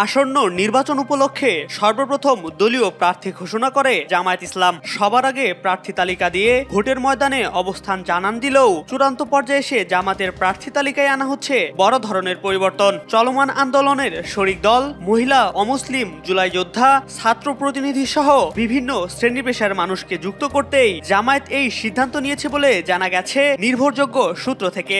আসন্ন নির্বাচন উপলক্ষে সর্বপ্রথম দলীয় প্রার্থী ঘোষণা করে জামায়াত ইসলাম। সবার আগে প্রার্থী তালিকা দিয়ে ভোটের ময়দানে অবস্থান জানান দিলেও চূড়ান্ত পর্যায়ে এসে জামাতের প্রার্থী তালিকায় আনা হচ্ছে বড় ধরনের পরিবর্তন। চলমান আন্দোলনের শরিক দল, মহিলা, অমুসলিম, জুলাই যোদ্ধা, ছাত্র প্রতিনিধি সহ বিভিন্ন শ্রেণী পেশার মানুষকে যুক্ত করতেই জামায়াত এই সিদ্ধান্ত নিয়েছে বলে জানা গেছে নির্ভরযোগ্য সূত্র থেকে।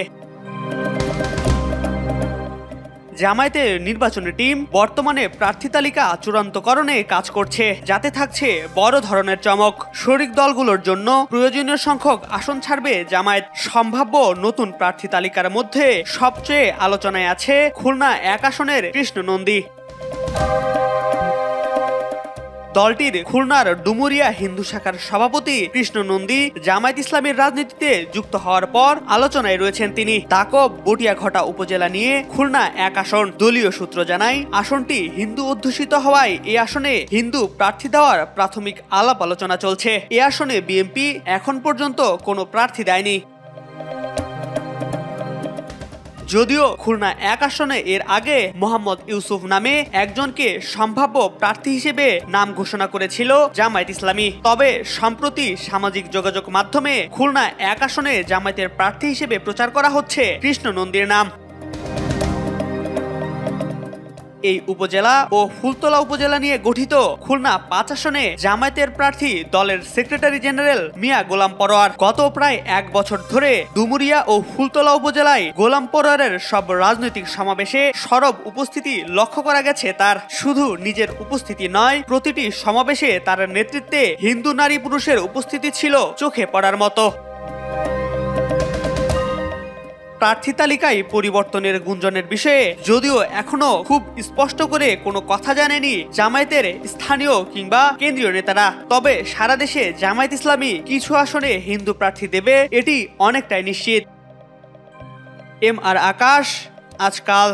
জামায়াতের নির্বাচনী টিম বর্তমানে প্রার্থী তালিকা চূড়ান্তকরণে কাজ করছে, যাতে থাকছে বড় ধরনের চমক। শরিক দলগুলোর জন্য প্রয়োজনীয় সংখ্যক আসন ছাড়বে জামায়াত। সম্ভাব্য নতুন প্রার্থী তালিকার মধ্যে সবচেয়ে আলোচনায় আছে খুলনা ১ আসনের কৃষ্ণ নন্দী। দলটির খুলনার ডুমুরিয়া হিন্দু শাখার সভাপতি কৃষ্ণ নন্দী জামায়াত ইসলামের রাজনীতিতে যুক্ত হওয়ার পর আলোচনায় রয়েছেন তিনি। তাকব বটিয়াঘটা উপজেলা নিয়ে খুলনা ১ আসন। দলীয় সূত্র জানায়, আসনটি হিন্দু অধ্যুষিত হওয়ায় এই আসনে হিন্দু প্রার্থী দেওয়ার প্রাথমিক আলাপ আলোচনা চলছে। এ আসনে বিএনপি এখন পর্যন্ত কোনো প্রার্থী দেয়নি। যদিও খুলনা ১ আসনে এর আগে মোহাম্মদ ইউসুফ নামে একজনকে সম্ভাব্য প্রার্থী হিসেবে নাম ঘোষণা করেছিল জামায়াত ইসলামী, তবে সম্প্রতি সামাজিক যোগাযোগ মাধ্যমে খুলনা ১ আসনে জামায়াতের প্রার্থী হিসেবে প্রচার করা হচ্ছে কৃষ্ণ নন্দীর নাম। এই উপজেলা ও ফুলতলা উপজেলা নিয়ে গঠিত খুলনা ৫ আসনে জামায়াতের প্রার্থী দলের সেক্রেটারি জেনারেল মিয়া গোলাম পরোয়ার। গত প্রায় ১ বছর ধরে ডুমুরিয়া ও ফুলতলা উপজেলায় গোলাম পরোয়ারের সব রাজনৈতিক সমাবেশে সরব উপস্থিতি লক্ষ্য করা গেছে তার। শুধু নিজের উপস্থিতি নয়, প্রতিটি সমাবেশে তার নেতৃত্বে হিন্দু নারী পুরুষের উপস্থিতি ছিল চোখে পড়ার মতো। প্রার্থী তালিকায় পরিবর্তনের গুঞ্জনের বিষয়ে যদিও এখনো খুব স্পষ্ট করে কোনো কথা জানেনি জামায়াতের স্থানীয় কিংবা কেন্দ্রীয় নেতারা, তবে সারা দেশে জামায়াত ইসলামী কিছু আসনে হিন্দু প্রার্থী দেবে এটি অনেকটাই নিশ্চিত। এম আর আকাশ, আজকাল।